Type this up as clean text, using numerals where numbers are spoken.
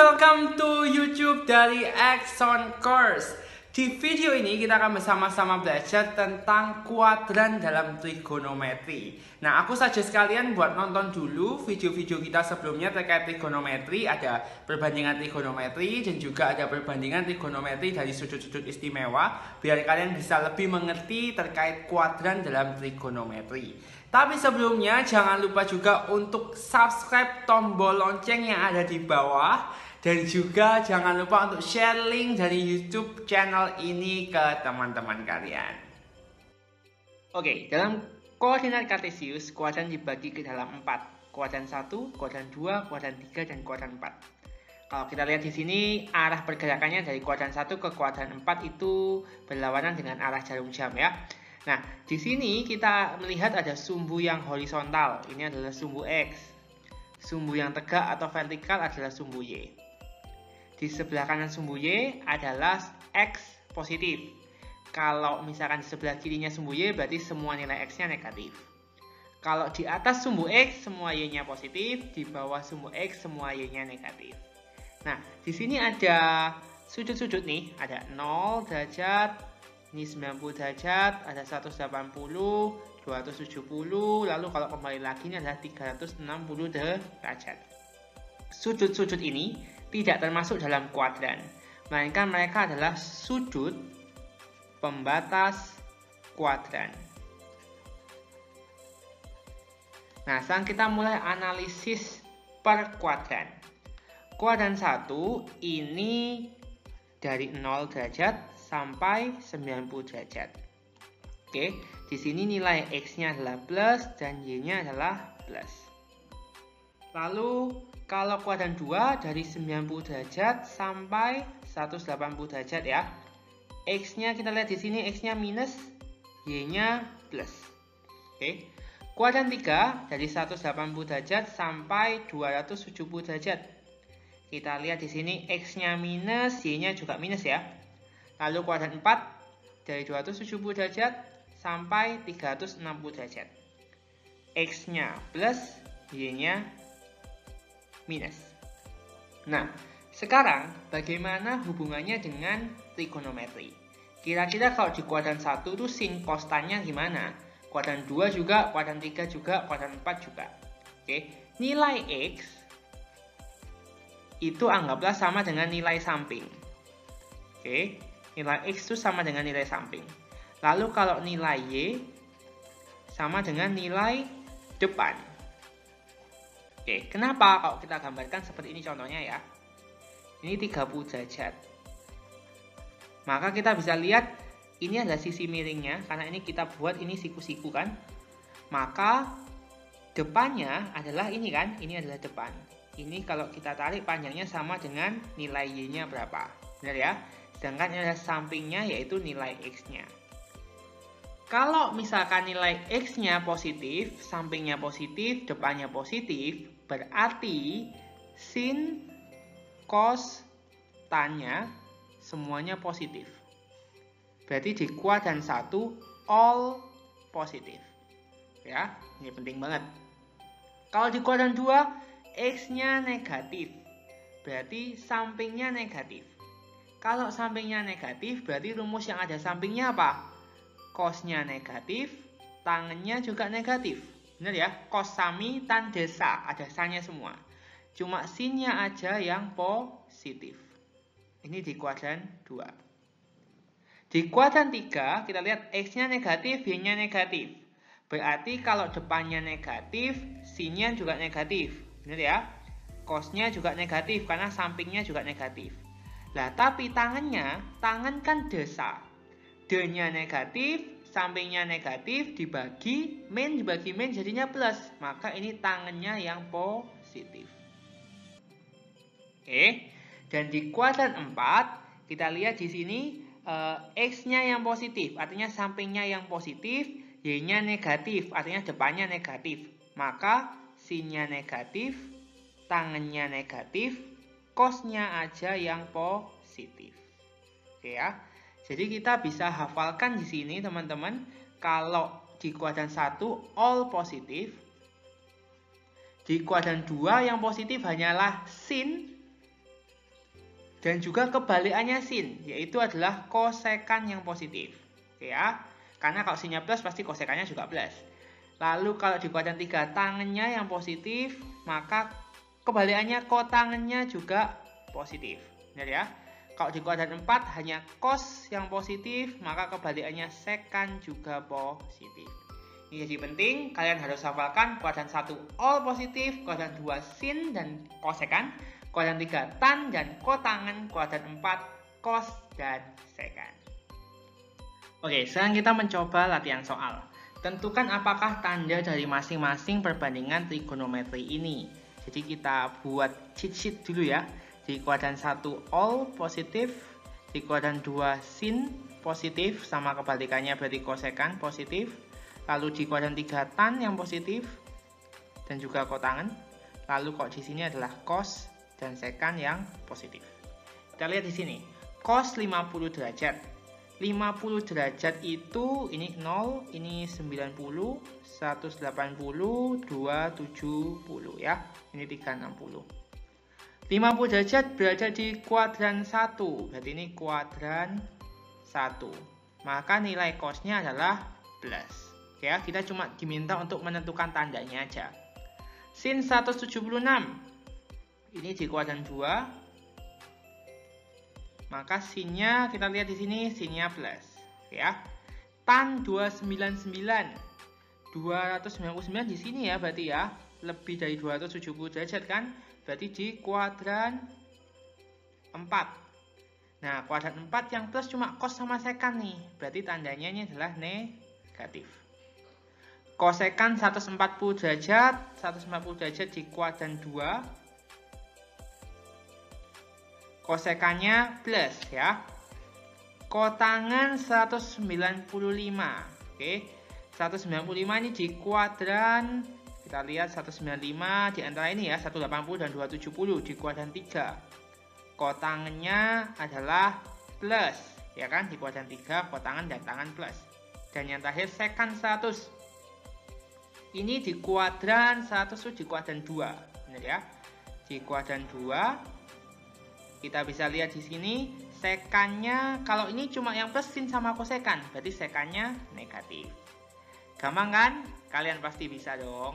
welcome to YouTube dari Axon Course. Di video ini kita akan bersama-sama belajar tentang kuadran dalam trigonometri. Nah, aku suggest kalian buat nonton dulu video-video kita sebelumnya terkait trigonometri. Ada perbandingan trigonometri dan juga ada perbandingan trigonometri dari sudut-sudut istimewa, biar kalian bisa lebih mengerti terkait kuadran dalam trigonometri. Tapi sebelumnya jangan lupa juga untuk subscribe tombol lonceng yang ada di bawah. Dan juga jangan lupa untuk share link dari YouTube channel ini ke teman-teman kalian. Oke, dalam koordinat kartesius, kuadran dibagi ke dalam 4. Kuadran 1, kuadran 2, kuadran 3, dan kuadran 4. Kalau kita lihat di sini, arah pergerakannya dari kuadran 1 ke kuadran 4 itu berlawanan dengan arah jarum jam ya. Nah, di sini kita melihat ada sumbu yang horizontal. Ini adalah sumbu X. Sumbu yang tegak atau vertikal adalah sumbu Y. Di sebelah kanan sumbu Y adalah X positif. Kalau misalkan di sebelah kirinya sumbu Y, berarti semua nilai X-nya negatif. Kalau di atas sumbu X, semua Y-nya positif. Di bawah sumbu X, semua Y-nya negatif. Nah, di sini ada sudut-sudut nih. Ada 0 derajat, ini 90 derajat, ada 180, 270, lalu kalau kembali lagi ini adalah 360 derajat. Sudut-sudut ini tidak termasuk dalam kuadran, melainkan mereka adalah sudut pembatas kuadran. Nah, sekarang kita mulai analisis per kuadran. Kuadran 1 ini dari 0 derajat sampai 90 derajat. Oke, di sini nilai X-nya adalah plus dan Y-nya adalah plus. Lalu kalau kuadran 2 dari 90 derajat sampai 180 derajat ya. X-nya kita lihat di sini X-nya minus, Y-nya plus. Oke. Kuadran 3 dari 180 derajat sampai 270 derajat. Kita lihat di sini X-nya minus, Y-nya juga minus ya. Lalu kuadran 4 dari 270 derajat sampai 360 derajat. X-nya plus, Y-nya minus. Nah, sekarang bagaimana hubungannya dengan trigonometri? Kira-kira kalau di kuadran 1 itu sin kostannya gimana? Kuadran 2 juga, kuadran 3 juga, kuadran 4 juga. Oke, nilai X itu anggaplah sama dengan nilai samping. Oke, nilai X itu sama dengan nilai samping. Lalu kalau nilai Y sama dengan nilai depan. Oke, kenapa kalau kita gambarkan seperti ini contohnya ya. Ini 30 derajat. Maka kita bisa lihat ini adalah sisi miringnya, karena ini kita buat ini siku-siku kan. Maka depannya adalah ini kan, ini adalah depan. Ini kalau kita tarik panjangnya sama dengan nilai Y-nya berapa. Benar ya? Sedangkan ini adalah sampingnya yaitu nilai X-nya. Kalau misalkan nilai X-nya positif, sampingnya positif, depannya positif, berarti sin, cos, tan-nya semuanya positif. Berarti di kuadran 1 all positif. Ya, ini penting banget. Kalau di kuadran 2 X-nya negatif, berarti sampingnya negatif. Kalau sampingnya negatif, berarti rumus yang ada sampingnya apa? Cos-nya negatif, tangennya juga negatif. Benar ya? Cos sami, tan desa, ada sanya semua. Cuma sin-nya aja yang positif. Ini di kuadran 2. Di kuadran 3, kita lihat X-nya negatif, Y-nya negatif. Berarti kalau depannya negatif, sin-nya juga negatif. Benar ya? Cos-nya juga negatif, karena sampingnya juga negatif. Nah, tapi tangan kan desa. D-nya negatif, sampingnya negatif, dibagi min jadinya plus. Maka ini tangannya yang positif. Oke. Dan di kuadran 4, kita lihat di sini X-nya yang positif, artinya sampingnya yang positif, Y-nya negatif, artinya depannya negatif. Maka sin-nya negatif, tangannya negatif, cos-nya aja yang positif. Oke ya. Jadi kita bisa hafalkan di sini teman-teman, kalau di kuadran 1 all positif, di kuadran 2 yang positif hanyalah sin, Dan juga kebalikannya sin, yaitu adalah kosekan yang positif. Oke ya, karena kalau sinnya plus pasti kosekannya juga plus. Lalu kalau di kuadran 3 tangennya yang positif, maka kebalikannya kotangennya juga positif. Benar ya? Kalau di kuadran 4 hanya cos yang positif, maka kebalikannya sekan juga positif. Ini jadi penting, kalian harus hafalkan kuadran 1 all positif, kuadran 2 sin dan kosekan, kuadran 3 tan dan kotangen, kuadran 4 cos dan sekan. Oke, sekarang kita mencoba latihan soal. Tentukan apakah tanda dari masing-masing perbandingan trigonometri ini. Jadi kita buat cheat sheet dulu ya. Di kuadran 1 all positif, di kuadran 2 sin positif, sama kebalikannya berarti kosekan positif. Lalu di kuadran 3 tan yang positif dan juga kotangen. Lalu kok di sini adalah cos dan sekan yang positif. Kita lihat di sini. Cos 50 derajat. 50 derajat itu ini 0, ini 90, 180, 270 ya. Ini 360. 50 derajat berada di kuadran 1. Berarti ini kuadran 1. Maka nilai cosnya adalah plus. Ya, kita cuma diminta untuk menentukan tandanya aja. Sin 176. Ini di kuadran 2. Maka sinnya kita lihat di sini sinnya plus, ya. Tan 299. 299 di sini ya berarti ya, lebih dari 270 derajat kan? Berarti di kuadran 4. Nah, kuadran 4 yang plus cuma cos sama sekan nih. Berarti tandanya ini adalah negatif. Kosekan 140 derajat, 140 derajat di kuadran 2. Kosekannya plus ya. Kotangen 195. Oke. 195 ini di kuadran, kita lihat 195 di antara ini ya, 180 dan 270 di kuadran 3. Kotangennya adalah plus, ya kan? Di kuadran 3 kotangen dan tangan plus. Dan yang terakhir sekan 100. Ini di kuadran 100 di kuadran 2. Benar ya? Di kuadran 2 kita bisa lihat di sini sekannya, kalau ini cuma yang plus sin sama kosekan, berarti sekannya negatif. Gampang kan? Kalian pasti bisa dong.